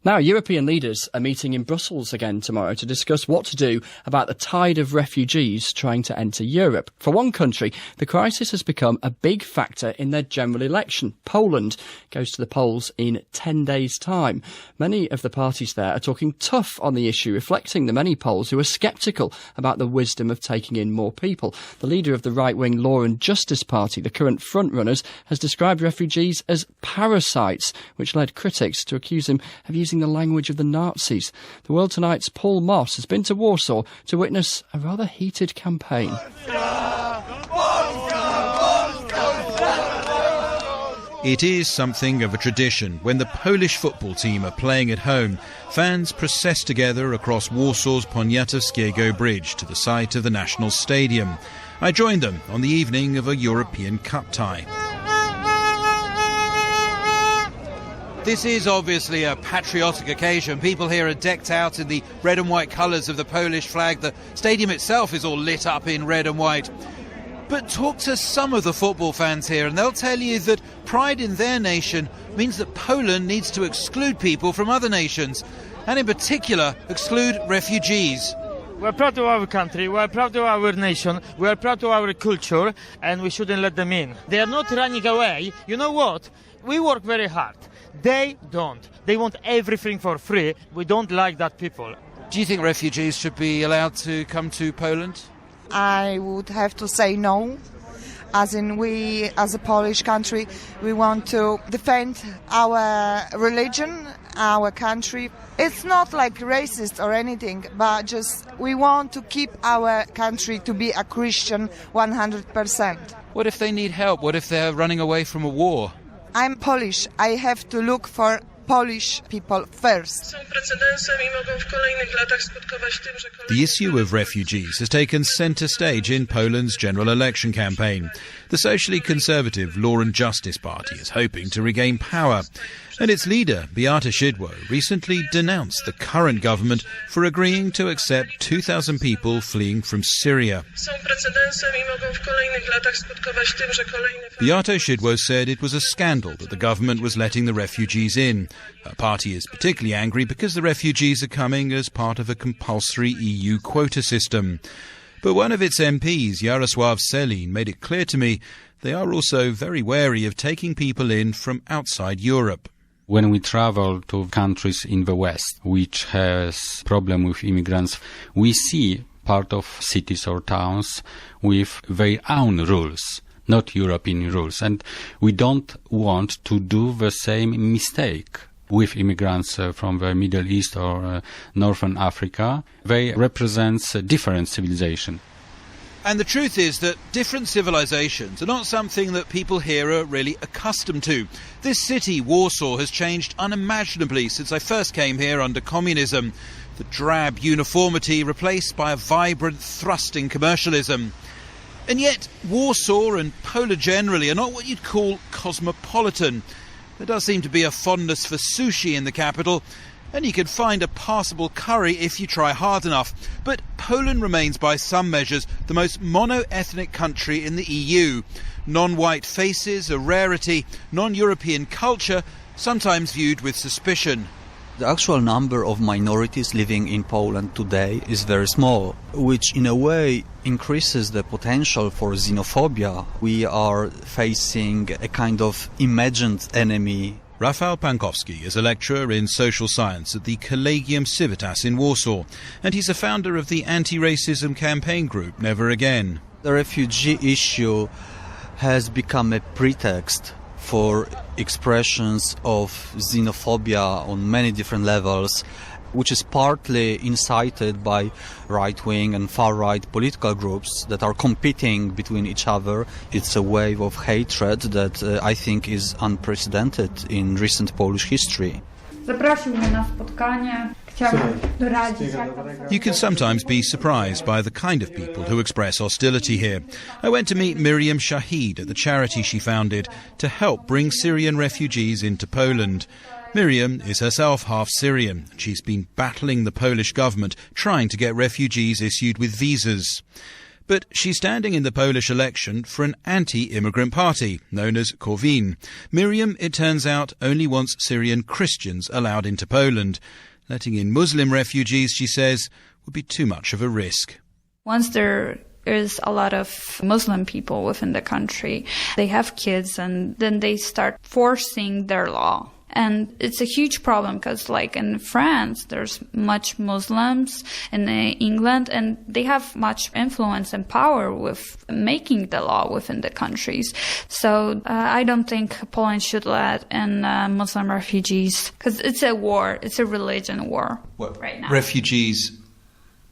Now, European leaders are meeting in Brussels again tomorrow to discuss what to do about the tide of refugees trying to enter Europe. For one country, the crisis has become a big factor in their general election. Poland goes to the polls in 10 days' time. Many of the parties there are talking tough on the issue, reflecting the many Poles who are sceptical about the wisdom of taking in more people. The leader of the right-wing Law and Justice Party, the current frontrunners, has described refugees as parasites, which led critics to accuse him of using the language of the Nazis. The World Tonight's Paul Moss has been to Warsaw to witness a rather heated campaign. It is something of a tradition. When the Polish football team are playing at home, fans process together across Warsaw's Poniatowskiego Bridge to the site of the National Stadium. I joined them on the evening of a European Cup tie. This is obviously a patriotic occasion. People here are decked out in the red and white colours of the Polish flag. The stadium itself is all lit up in red and white. But talk to some of the football fans here and they'll tell you that pride in their nation means that Poland needs to exclude people from other nations, and in particular exclude refugees. We're proud of our country, we're proud of our nation, we're proud of our culture, and we shouldn't let them in. They are not running away. You know what? We work very hard. They don't. They want everything for free. We don't like that people. Do you think refugees should be allowed to come to Poland? I would have to say no. As in, we, as a Polish country, we want to defend our religion, our country. It's not like racist or anything, but just we want to keep our country to be a Christian 100%. What if they need help? What if they're running away from a war? I'm Polish. I have to look for Polish people first. The issue of refugees has taken centre stage in Poland's general election campaign. The socially conservative Law and Justice Party is hoping to regain power, and its leader, Beata Szydło, recently denounced the current government for agreeing to accept 2,000 people fleeing from Syria. Beata Szydło said it was a scandal that the government was letting the refugees in. Her party is particularly angry because the refugees are coming as part of a compulsory EU quota system. But one of its MPs, Jarosław Selin, made it clear to me they are also very wary of taking people in from outside Europe. When we travel to countries in the West, which has problem with immigrants, we see part of cities or towns with their own rules, not European rules. And we don't want to do the same mistake with immigrants from the Middle East or Northern Africa. They represent a different civilization. And the truth is that different civilizations are not something that people here are really accustomed to. This city, Warsaw, has changed unimaginably since I first came here under communism. The drab uniformity replaced by a vibrant, thrusting commercialism. And yet, Warsaw and Poland generally are not what you'd call cosmopolitan. There does seem to be a fondness for sushi in the capital, and you can find a passable curry if you try hard enough. But Poland remains, by some measures, the most mono-ethnic country in the EU. Non-white faces, a rarity, non-European culture, sometimes viewed with suspicion. The actual number of minorities living in Poland today is very small, which in a way increases the potential for xenophobia. We are facing a kind of imagined enemy. Rafał Pankowski is a lecturer in social science at the Collegium Civitas in Warsaw, and he's a founder of the anti-racism campaign group Never Again. The refugee issue has become a pretext for expressions of xenophobia on many different levels, which is partly incited by right-wing and far-right political groups that are competing between each other. It's a wave of hatred that I think is unprecedented in recent Polish history. You can sometimes be surprised by the kind of people who express hostility here. I went to meet Miriam Shahid at the charity she founded to help bring Syrian refugees into Poland. Miriam is herself half Syrian. She's been battling the Polish government, trying to get refugees issued with visas. But she's standing in the Polish election for an anti-immigrant party known as Korwin. Miriam, it turns out, only wants Syrian Christians allowed into Poland. Letting in Muslim refugees, she says, would be too much of a risk. Once there is a lot of Muslim people within the country, they have kids and then they start forcing their law. And it's a huge problem because, like in France, there's much Muslims, in England, and they have much influence and power with making the law within the countries. So I don't think Poland should let in Muslim refugees because it's a war. It's a religion war right now. Refugees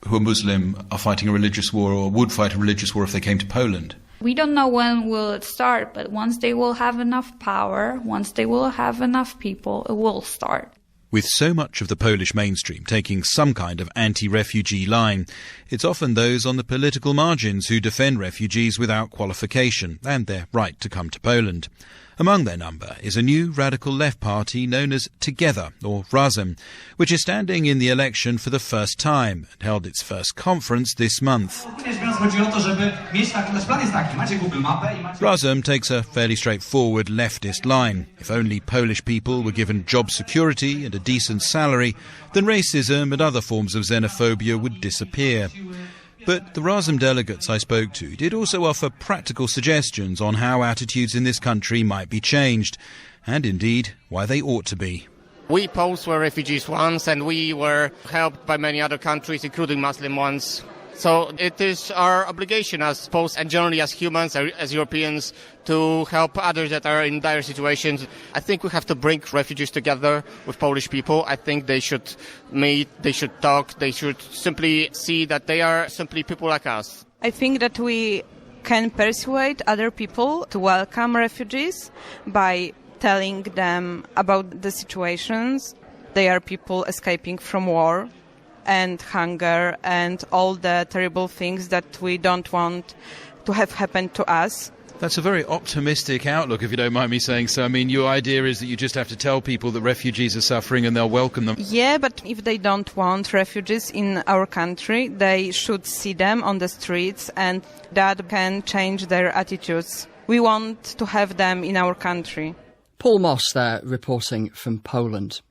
who are Muslim are fighting a religious war or would fight a religious war if they came to Poland. We don't know when will it start, but once they will have enough power, once they will have enough people, it will start. With so much of the Polish mainstream taking some kind of anti-refugee line, it's often those on the political margins who defend refugees without qualification and their right to come to Poland. Among their number is a new radical left party known as Together, or Razem, which is standing in the election for the first time and held its first conference this month. Razem takes a fairly straightforward leftist line. If only Polish people were given job security and a decent salary, then racism and other forms of xenophobia would disappear. But the Razem delegates I spoke to did also offer practical suggestions on how attitudes in this country might be changed, and indeed why they ought to be. We Poles were refugees once, and we were helped by many other countries, including Muslim ones. So it is our obligation as Poles and generally as humans, as Europeans, to help others that are in dire situations. I think we have to bring refugees together with Polish people. I think they should meet, they should talk, they should simply see that they are simply people like us. I think that we can persuade other people to welcome refugees by telling them about the situations. They are people escaping from war and hunger and all the terrible things that we don't want to have happen to us. That's a very optimistic outlook, if you don't mind me saying so. I mean, your idea is that you just have to tell people that refugees are suffering and they'll welcome them. Yeah, but if they don't want refugees in our country, they should see them on the streets, and that can change their attitudes. We want to have them in our country. Paul Moss there reporting from Poland.